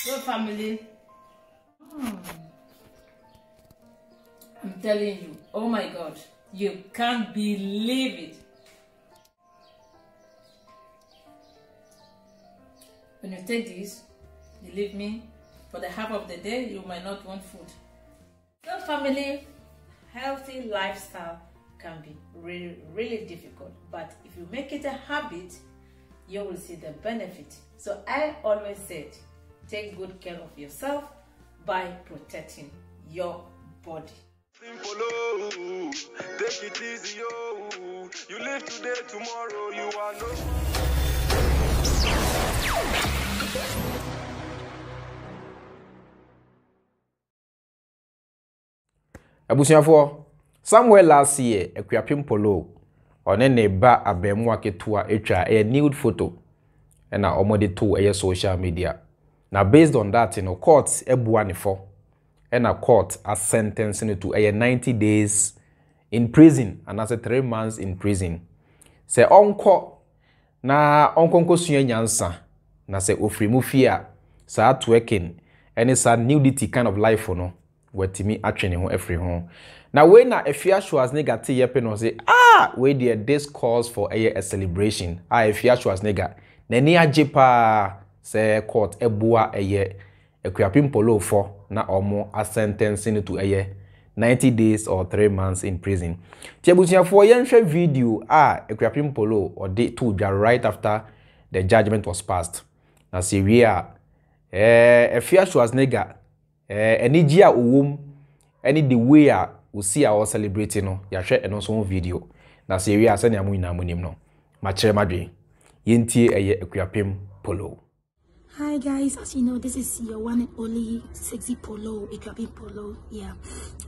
Your family. I'm telling you, oh my God, you can't believe it. When you take this, believe me, for the half of the day, you might not want food. Your family, healthy lifestyle can be really, really difficult, but if you make it a habit, you will see the benefit. So I always said, take good care of yourself by protecting your body. Take it easy, yo. You live today, tomorrow you are no. Abusiafo, somewhere last year, Ekuapem Polo, one ne ba abemwa ketua etwa a nude photo, and na omode to a social media. Now based on that, court ebuanifo, and a court a sentencing to a 90 days in prison and as a 3 months in prison. Se onko na onkonko suye nyansa na se ofrimu fia sa atworking and it's a nudity kind of life no wetimi atwene ho afri ho. Now when na Efia Schwarzenegger te yepe no say we there this calls for a celebration. Efia Schwarzenegger na ni agye pa se court ebua Ekuapem Polo for na omo a sentencing to 90 days or 3 months in prison. Tiabusiafo yenhwe video Ekuapem Polo or day 2 right after the judgment was passed. Na Syria Efia Schwarzenegger enijia uwom any the way we see our celebrating no ya hwe eno so video. Na Syria se ne amu ina amunim no. Ma kire madwe. Yentie Ekuapem Polo. Hi guys, as you know, this is your one and only sexy Polo, Ekuapem Polo, yeah,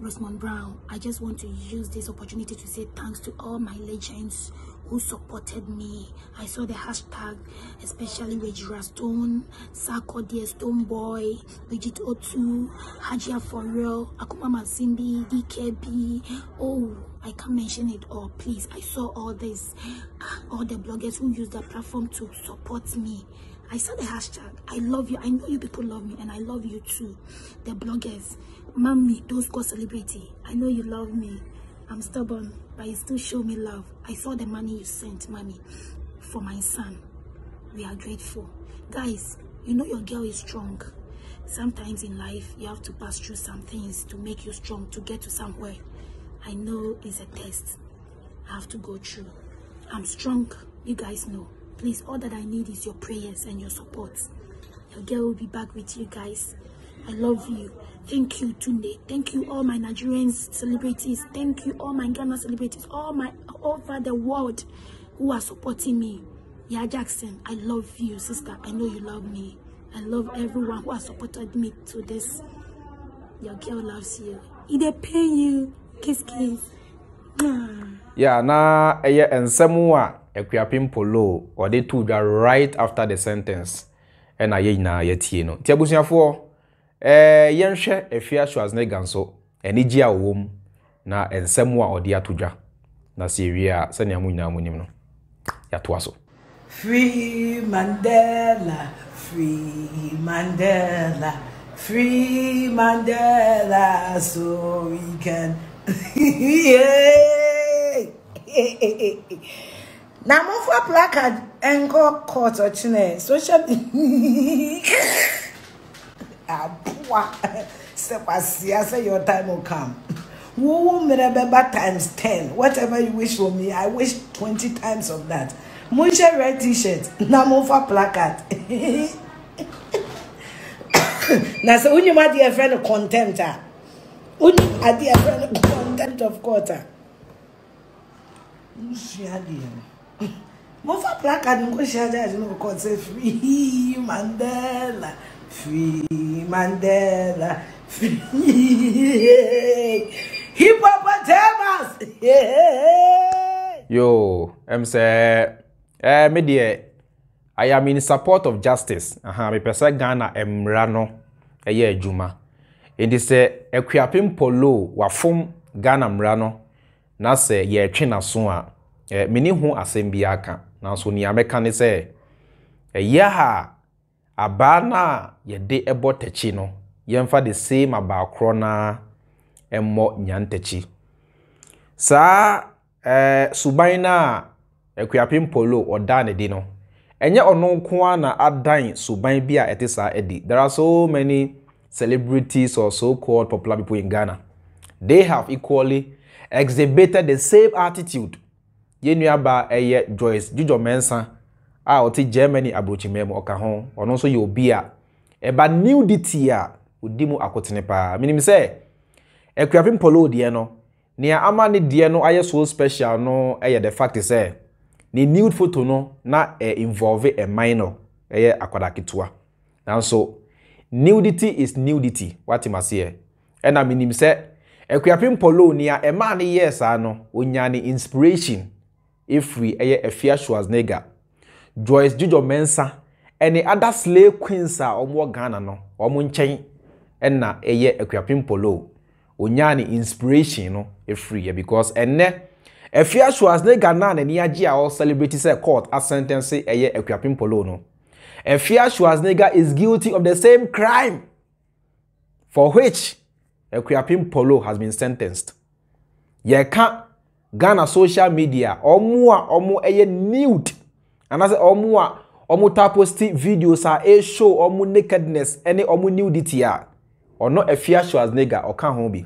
Rosemond Brown. I just want to use this opportunity to say thanks to all my legends who supported me. I saw the hashtag, especially Regina Stone, Sarkodie Stonebwoy, Bridget Otu, Hajia Forreal, Akuma Masimbi, DKB. Oh, I can't mention it all, please. I saw all this, all the bloggers who used that platform to support me. I saw the hashtag. I love you. I know you people love me, and I love you too. The bloggers, mommy, those called celebrity. I know you love me. I'm stubborn, but you still show me love. I saw the money you sent, mommy, for my son. We are grateful. Guys, you know your girl is strong. Sometimes in life, you have to pass through some things to make you strong, to get to somewhere. I know it's a test I have to go through. I'm strong. You guys know. Please, all that I need is your prayers and your support. Your girl will be back with you guys. I love you. Thank you, Tunde. Thank you, all my Nigerian celebrities. Thank you, all my Ghana celebrities. All over the world who are supporting me. Yeah, Jackson, I love you, sister. I know you love me. I love everyone who has supported me to this. Your girl loves you. They pay you. Kiss, kiss. Yeah, na ensemu Ekuapem Polo or they two right after the sentence. And I na yetie no. Tiabusiafo yenhwe Efia Schwarzenegger so enijia wom na ensemu a odi atodwa. Na Syria se ne amu nyina amunim no. Ya to aso. Free Mandela, free Mandela, free Mandela, so we can. Now move for placard and go court or chine social step as say your time will come. Who remember times 10. Whatever you wish for me, I wish 20 times of that. Munche red t-shirt. Now move for placard. Now so when you my dear friend of contempt, when you my dear friend of contempt of quarter. Move for placard and go share that you know because say free Mandela, free Mandela, free hippopotamus. Yo, say me dear, I am in support of justice. Me pesa Ghana emrano eye adwuma. Indi say Ekuapem Polo wafom Ghana mrano na se ye twe naso a meni hu asem bia aka na so ni ameka ne se ya ha abana ye de ebo techi no yemfa the same abakro na emmo nyantechi sa suban na Akuapem Polo oda ne di no enye ono nko na adan suban bi a etisa edi. There are so many celebrities or so-called popular people in Ghana. They have equally exhibited the same attitude. Yenuaba eye Joyce Jujo Mensah a oti Germany abrochimemo oka ho ono so ye obi a eba nudity a odimu akotene pa. Minim say Akuapem Polo de no nia ama ne de no aye so special no eye the fact is say the nude photo no na involve a minor eye akwada ketua. Now so nudity is nudity what you say. And I mean say Akuapem Polo nia e man yes ano onyane inspiration if we Efia Schwarzenegger, Joyce Jujo Mensah, and the other slave queens are omo Ghana no omo nchen na Akuapem Polo onyane inspiration no free because enne Efia Schwarzenegger na ni agi a all celebrity say court a sentence Akuapem Polo no. Efia Schwarzenegger is guilty of the same crime for which Akuapem Polo has been sentenced. Ye can't Ghana social media omo nude and I say omo ta post videos a show omo nakedness any omo nudity a or not Efia Schwarzenegger or can ho bi.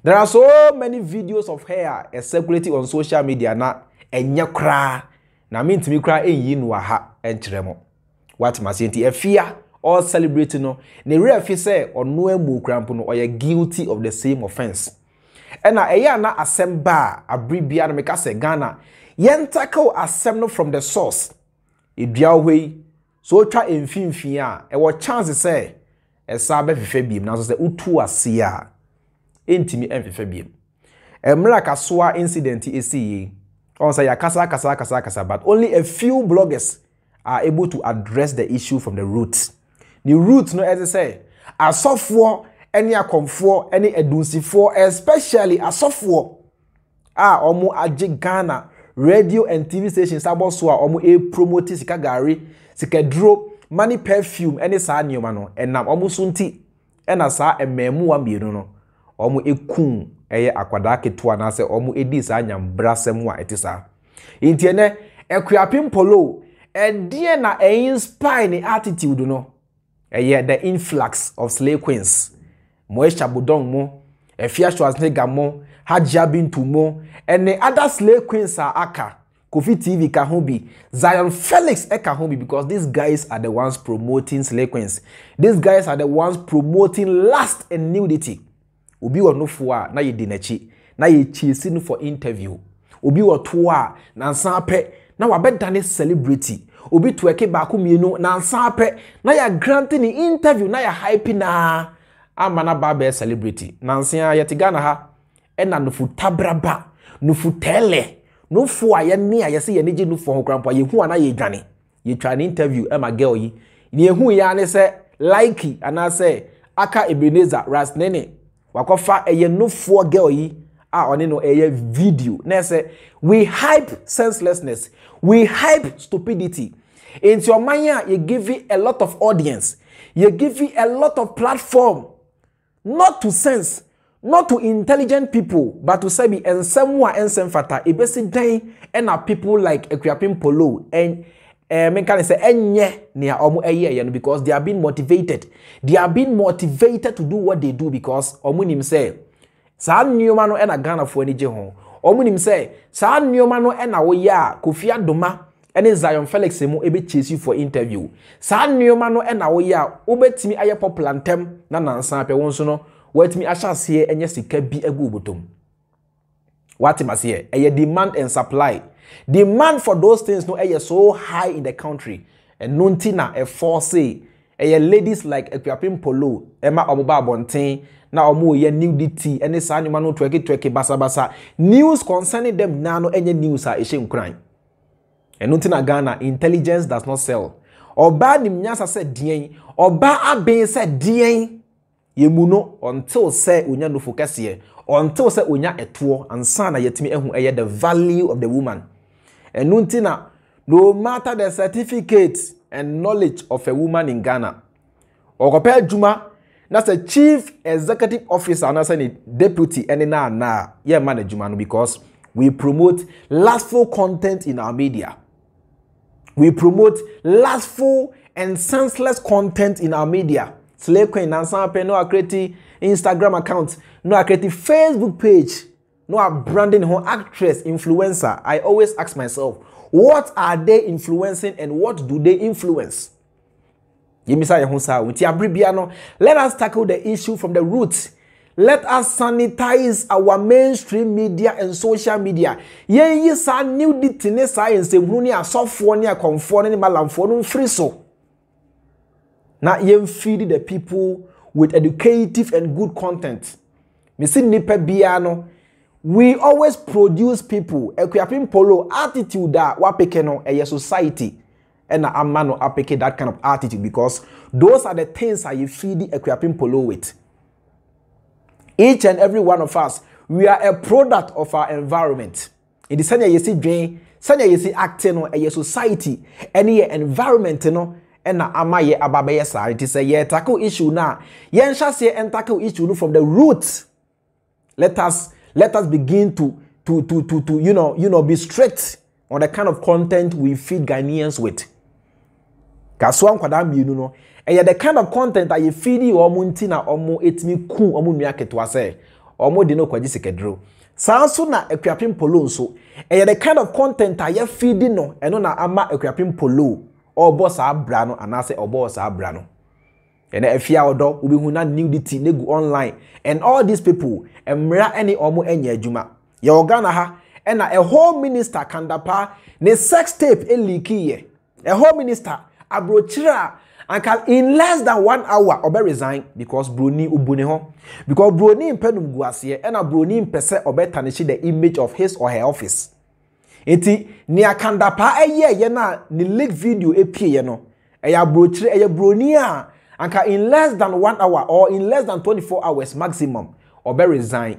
There are so many videos of her circulating on social media na enye kra na mintimi kra enyi no ha enkyeremo. What masenti Efia all celebrating no ne refi say ono amu krampo no or guilty of the same offense. Ena eya na asem ba abribia na meka se Ghana yentako asem no from the source edua hwei so twa emfimfin a e wo chance say esa be fefe biem na so say utu ase a entimi emfefe biem emra kasoa incident esi on say yakasa but only a few bloggers are able to address the issue from the roots. The roots no as I say asofo any akomfo any edunsifo especially asofo omo age Ghana radio and TV stations aboso a omo promote sika gari sika dro money perfume any sa nyoma no enam omo sunti ena sa ememu wa mienu no omo ekun eye akwada ketua na se omo edi sa nyambra sem a etisa entiene Akuapem Polo die na inspire ni attitude no the influx of slave queens Moesha Budong mo Efia Schwarzenegger mo Hajia Bintu mo and the other slave queens are aka Kofi TV Kahombi Zion Felix Ekahombi because these guys are the ones promoting slave queens. These guys are the ones promoting lust and nudity. Obi wa no fua na ye dinechi na ye chasing for interview. Obi wa toa na nsape na wabedane celebrity. Obi tuweke baku mienu na nsape na ya granting interview na ya hype na amana babe celebrity. Nansia yetigana ha ena nufu tabraba nufu tele nufu ayani ayase yeneje nufu hokrampo yehu ana ye dwane ye twa interview ema girl yi ni yehu ya ne se like ana se aka Ebenezer Rasnene wakofa eye nufu girl yi a one no eye video na se we hype senselessness, we hype stupidity. Into your mind you give it a lot of audience, you give it a lot of platform, not to sense, not to intelligent people, but to say be and someone and some fata ebesi day and are people like Akuapem Polo and men can say enye near omu eye because they are being motivated. They are being motivated to do what they do because omunim say sa nyoma no na Ghana fo ani je ho. Omunim say sa nyoma no na wo ya Kofi Adoma ene Zion Felix mu ebe chase you for interview. Sa nyoma no na wo ya obetimi aye popular ntem na nansan pe won so no watimi ahase enye sika bi agu obotom. Watima say eye demand and supply. Demand for those things no eye so high in the country and nonti na e force eye ladies like Akuapem Polo ema omoba bonten na omo ye nudity ene sa nyoma no tweke basa news concerning them na no enye news a ehye nkran enunti na Ghana intelligence does not sell. Oba nimnyasa se dien oba aben se dien yemu no until se onya no focus here until se onya eto ansa na yetimi ehu the value of the woman enunti na no matter the certificate and knowledge of a woman in Ghana. Okope Juma, that's a chief executive officer and as a deputy and na yeah manage Juma because we promote lustful content in our media. We promote lustful and senseless content in our media. Slave Queen Nansan no create Instagram account, no create Facebook page, no branding her actress, influencer. I always ask myself, what are they influencing and what do they influence? Let us tackle the issue from the roots. Let us sanitize our mainstream media and social media. Ye sa nudity ne science ehunu a sofo ne akonfo ne malamfo no free so. Na ye feed the people with educative and good content. Me see nipa bia no, we always produce people Ekuapim Polo attitude that wa peke no a society and na amano apeke that kind of attitude because those are the things that you feed the Ekuapim Polo with. Each and every one of us, we are a product of our environment. In the same you see drain, sanya you see acting on a society, any environment no, and na amaye ababe sa. It is a ye tackle issue now. Yen shall say and tackle issue from the roots. Let us begin to be strict on the kind of content we feed Ghanaians with. Kaswan kwadam you know. And the kind of content that you feed you omuntina omu etimi ku omu nua ketwa se omu de no kwaji sekedro sanso na Ekuapim Polo nso and the kind of content that you feed no eno na ama Ekuapim Polo obo sa abra no anase obo sa abra no and afia odo obi hu na nudity negu online and all these people emra any omu enya adwuma ye Ghana ha and a whole minister kandapa ne sex tape eliki ye a whole minister abrochira and in less than 1 hour, Obe resign because Bruni Ubuneho. Because Bruni in Penum Guasie and a Bruni in Pese Obe tarnish the image of his or her office. Iti ni akandapa yena ni leak video yeno. Eya brochire eya Brunia and in less than 1 hour or in less than 24 hours maximum Obe resign.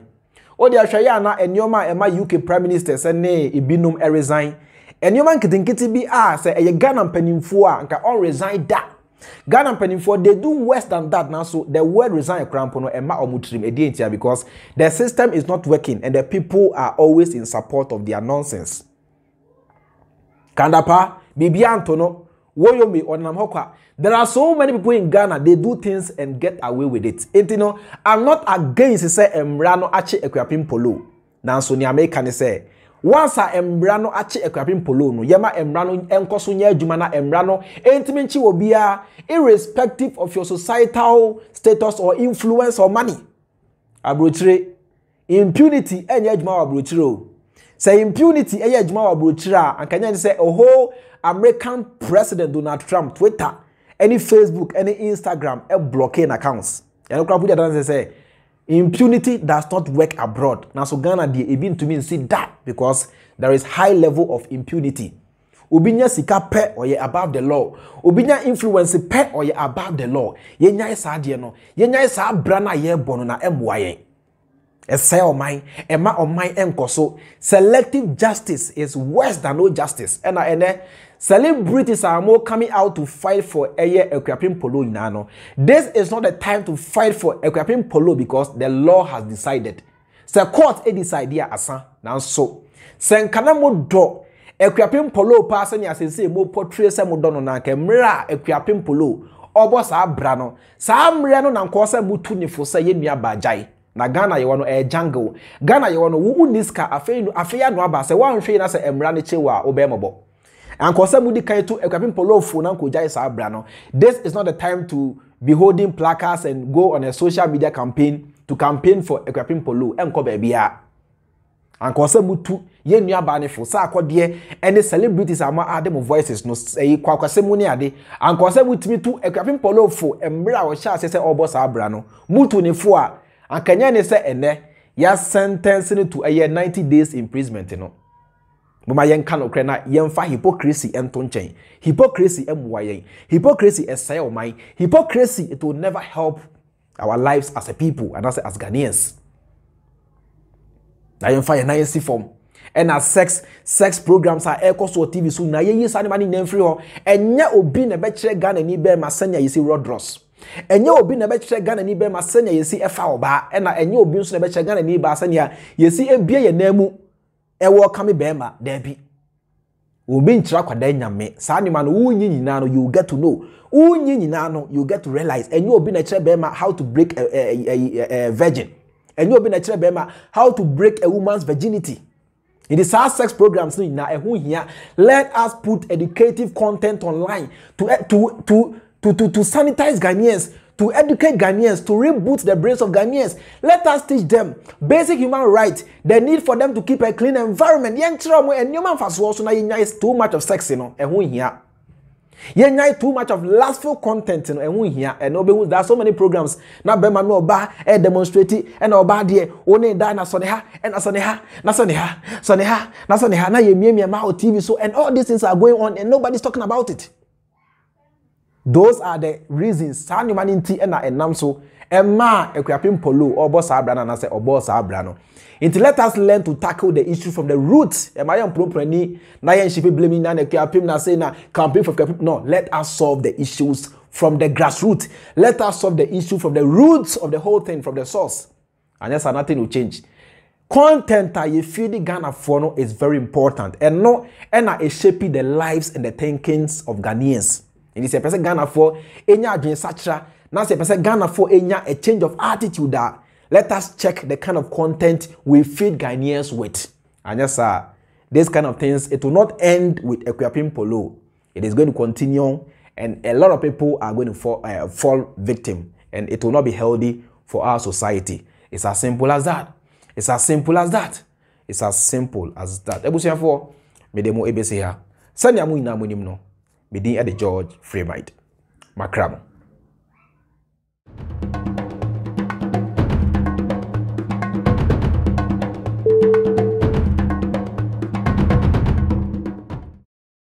Odi ashaya na enyoma ema UK Prime Minister se ne ibinum resign. Enyoma nkitinkiti bi se eya Ghana mpanimfo anka on resign da. Ghana penifo they do worse than that now, so the word resign a crampono and ma omutrim edientia because the system is not working and the people are always in support of their nonsense. Kandapa, Bibiantono, Woyomi or Namhoka. There are so many people in Ghana, they do things and get away with it. And you know, I'm not against say Emrano Achi Ekuapim Polo. Now so Niameka say once a Embrano achi Ekuapim Polo no yema Embrano enkoso nya adwuma na Embrano entimenchi obia irrespective of your societal status or influence or money. Abrochire impunity enya adwuma abrochire. Say impunity enya adwuma abrochire ankanya say a whole American President Donald Trump Twitter, any Facebook, any Instagram blocking accounts. Andokrapu dey say impunity does not work abroad. Now, so Ghana, they even to me see that because there is high level of impunity. Ubinya sika pe or ye above the law. Ubinya influence pe or ye above the law. Ye nyai sa die no. Ye nyai sa brana ye bono na emwaye. Ese o mine, ema o mine enkoso. Selective justice is worse than no justice. Ene celebrities are more coming out to fight for Ekuapim Polo inano. This is not the time to fight for Ekuapim Polo because the law has decided. The court decide here asa now so. Sen kanamo do Ekuapim Polo person ya say mo portray se mo dono na kemra Ekuapim Polo obo sa brano. Sa mre no na nko se mutu ni fo se ye nua bajai. Na Ghana ye wano jungle. Ghana ye wano wu niska afeya no aba se wan hwe na se emra ne chewa obemobo. And Kosamudi Kaitu Ekuapim Polo Funan Kujai Sabrano. This is not the time to be holding placards and go on a social media campaign to campaign for Ekuapim Polo and Kobebia. And Kosamutu Yen Yabani for Sakodie and the celebrities are more Adam voices no say Kwasemuni ade. And Kosamutimi to Ekuapim Polo for Embra or Sha say Obo Sabrano. Mutu ne foa and Kanyane say ene ya sentencing to a year 90 days imprisonment, you know. Buma yen kano krena yen fa hypocrisy entonchen. Hypocrisy emwayen. Hypocrisy esay o mai. Hypocrisy it will never help our lives as a people and as Ghanaians. Na yen fa yen si form. and as sex programs are air so TV so na ye sa anima ni free ho enya obi na be kire Ghana ni be ma sanya yesi Rodros enya obi na be kire Ghana ni be ma sanya yesi efa oba na enya obi nso na be kire Ghana ni ba sanya yesi ebie ye namu ewo kame be ma da bi obi nchira kwada nyame sa anima no wunyi nyina no you get to know wunyi nyina no you get to realize enya obi na kire be ma how to break a virgin enya obi na kire be ma how to break a woman's virginity. It is our sex programs now. Let us put educative content online to sanitize Ghanaians, to educate Ghanaians, to reboot the brains of Ghanaians. Let us teach them basic human rights, the need for them to keep a clean environment. Is too much of sex, you know. Too much of lustful content, and there are so many programs now. Bema no ba demonstrate and oba de only die na soneha and soneha na ye ma TV so and all these things are going on and nobody's talking about it. Those are the reasons. Sa humanity and enam so Emma ekwapim polo or boss abra na say or boss abra no. Until let us learn to tackle the issue from the roots. Am I properly na yen shipi blaming na ekwapim na say na campaign for ekwapim. No, let us solve the issues from the grassroots. Let us solve the issue from the roots of the whole thing, from the source. And yes, nothing will change. Content that you feel the Ghana for no is very important. And no, and it shaping the lives and the thinkings of Ghanaians. And it's a person Ghana for enya adwen sachra. Now say person Ghana for enya a change of attitude that let us check the kind of content we feed Ghanaians with. And yes, this kind of things, it will not end with Equiapim Polo. It is going to continue, and a lot of people are going to fall victim, and it will not be healthy for our society. It's as simple as that. It's as simple as that. It's as simple as that. Ebusia for me demo ebese ha. Sanya mu ina mu nim no. Me din e de George Fremite. Makramo.